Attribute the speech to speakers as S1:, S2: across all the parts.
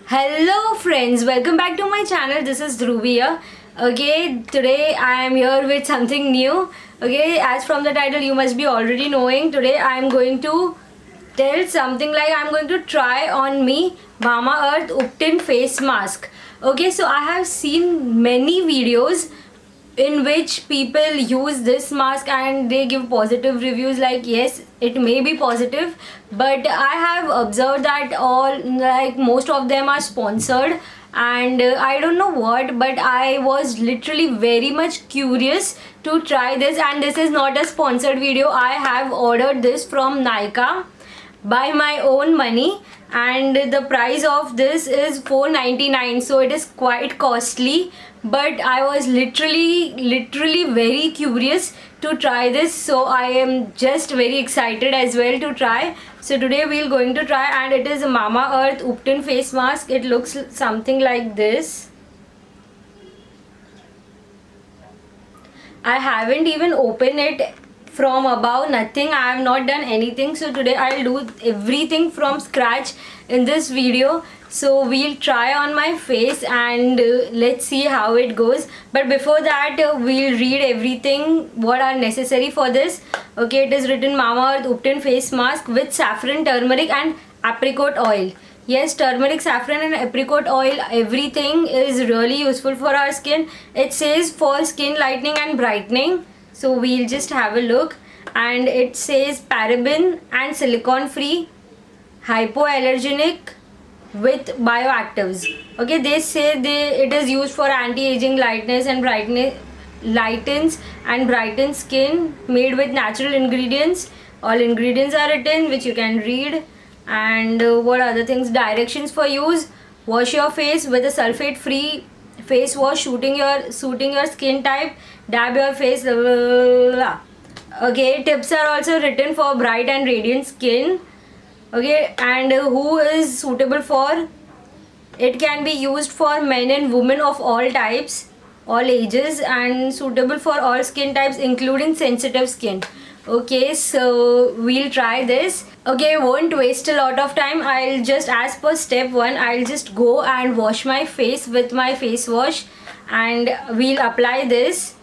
S1: Hello friends, welcome back to my channel. This is Dhruvi here. Okay, today I am here with something new. Okay, as from the title you must be already knowing, today I am going to tell something like I am going to try on me Mamaearth ubtan face mask. Okay, so I have seen many videos in which people use this mask and they give positive reviews, like yes, it may be positive, but I have observed that all, like most of them are sponsored, and I don't know what, but I was literally very much curious to try this. And this is not a sponsored video. I have ordered this from Nykaa by my own money, and the price of this is 4.99, so it is quite costly, but I was literally very curious to try this, so I am just very excited as well to try. So today we're going to try, and it is a Mamaearth ubtan face mask. It looks something like this. I haven't even opened it from above, nothing. I have not done anything, so today I'll do everything from scratch in this video. So we'll try on my face, and let's see how it goes. But before that, we'll read everything what are necessary for this. Okay, it is written Mamaearth ubtan face mask with saffron, turmeric and apricot oil. Yes, turmeric, saffron and apricot oil, everything is really useful for our skin. It says for skin lightening and brightening. So we'll just have a look, and it says paraben and silicone free, hypoallergenic with bioactives. Okay, they say it is used for anti-aging, lightness and lightens and brightens skin, made with natural ingredients. All ingredients are written, which you can read. And what other things? Directions for use: wash your face with a sulfate free face wash suiting your skin type, dab your face, blah, blah, blah, blah. Okay, tips are also written for bright and radiant skin. Okay, and who is suitable for? It can be used for men and women of all types, all ages, and suitable for all skin types including sensitive skin. Okay, so we'll try this. Okay, won't waste a lot of time. I'll just, as per step 1, I'll just go and wash my face with my face wash, and we'll apply this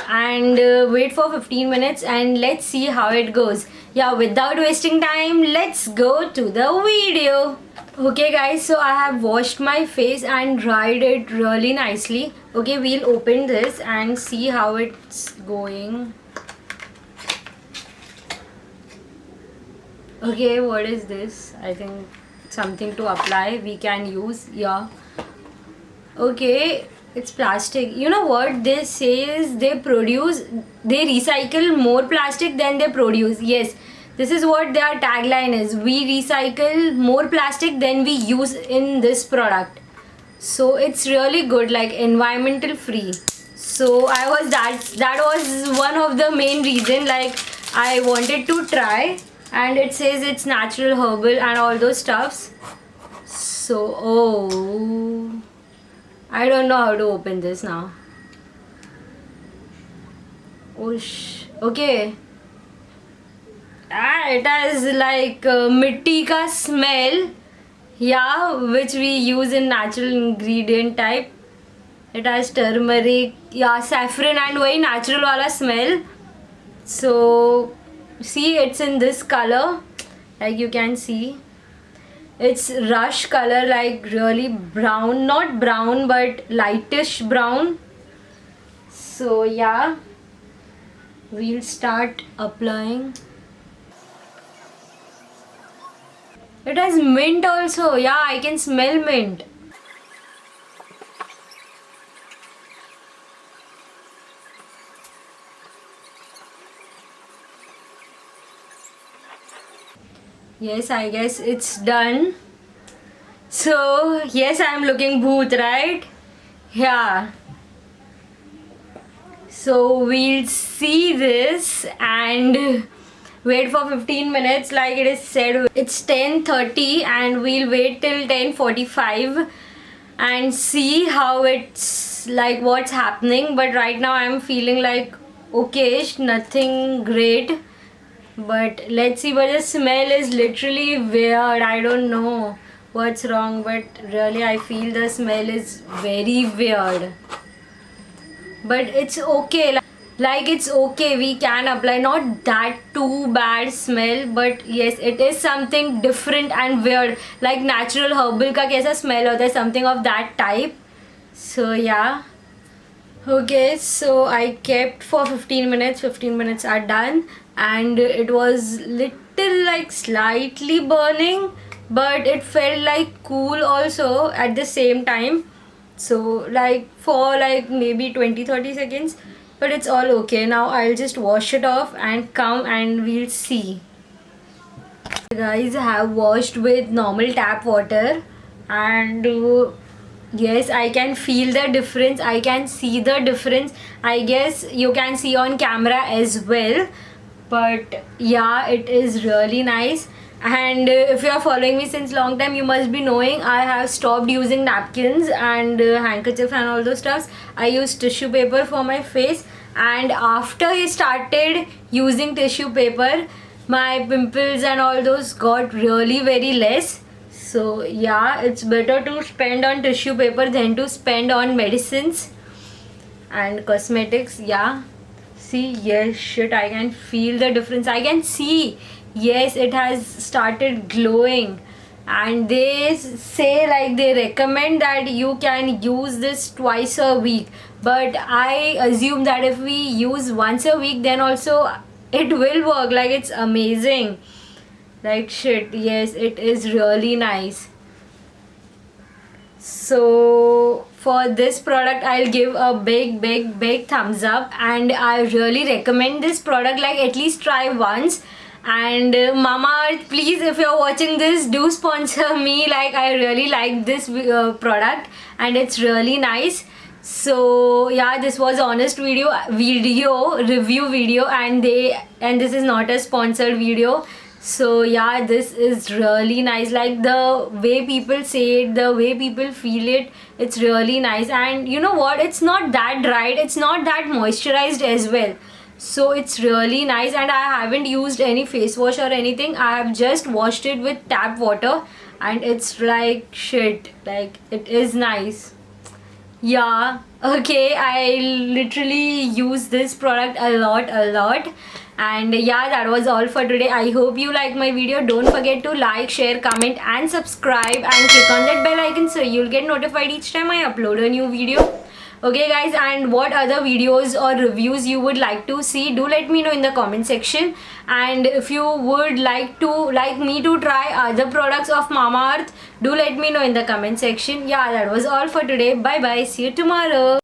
S1: and wait for 15 minutes, and let's see how it goes. Yeah, without wasting time, let's go to the video. Okay guys, so I have washed my face and dried it really nicely. Okay, we'll open this and see how it's going. Okay, what is this? I think something to apply we can use. Yeah, okay, it's plastic. You know what they say is they recycle more plastic than they produce. Yes, this is what their tagline is: we recycle more plastic than we use in this product. So it's really good, like environmental free. So that was one of the main reason, like I wanted to try. And it says it's natural, herbal and all those stuffs. So I don't know how to open this now. Okay. It has like mitti ka smell. Yeah, which we use in natural ingredient type. It has turmeric, yeah, saffron and very natural wala smell. So see, it's in this color, like you can see. It's rush color, like really brown, not brown but lightish brown. So yeah, we'll start applying. It has mint also. Yeah, I can smell mint. Yes, I guess it's done. So yes, I'm looking bhoot, right? Yeah. So we'll see this and wait for 15 minutes, like it is said. It's 10:30 and we'll wait till 10:45 and see how it's like, what's happening. But right now I'm feeling like okayish, nothing great. But let's see. But the smell is literally weird. I don't know what's wrong, but really I feel the smell is very weird. But it's okay, like it's okay, we can apply, not that too bad smell, but yes, it is something different and weird, like natural herbal का कैसा smell होता है, something of that type. So yeah. Okay, so I kept for 15 minutes. 15 minutes are done, and it was little like slightly burning, but it felt like cool also at the same time. So like for like maybe 20-30 seconds, but it's all okay. Now I'll just wash it off and come and we'll see. Guys, I have washed with normal tap water, and yes, I can feel the difference, I can see the difference. I guess you can see on camera as well, but yeah, it is really nice. And if you are following me since long time, you must be knowing I have stopped using napkins and handkerchief and all those stuffs. I use tissue paper for my face, and after I started using tissue paper, my pimples and all those got really very less. So yeah, it's better to spend on tissue paper than to spend on medicines and cosmetics. Yeah, see, yes, shit, I can feel the difference, I can see, yes, it has started glowing. And they say, like, they recommend that you can use this twice a week, but I assume that if we use once a week, then also it will work. Like, it's amazing. Like shit, yes, it is really nice. So for this product, I'll give a big thumbs up, and I really recommend this product. Like, at least try once. And Mamaearth, please, if you're watching this, do sponsor me. Like, I really like this product, and it's really nice. So yeah, this was honest review video, and this is not a sponsored video. So yeah, this is really nice. Like, the way people say it, the way people feel it, it's really nice. And you know what, it's not that dried, it's not that moisturized as well. So it's really nice. And I haven't used any face wash or anything, I have just washed it with tap water, and it's like shit, like it is nice. Yeah, okay, I literally use this product a lot. And yeah, that was all for today. I hope you like my video. Don't forget to like, share, comment and subscribe, and click on that bell icon so you'll get notified each time I upload a new video. Okay guys, and what other videos or reviews you would like to see, do let me know in the comment section. And if you would like me to try other products of Mamaearth, do let me know in the comment section. Yeah, that was all for today. Bye bye, see you tomorrow.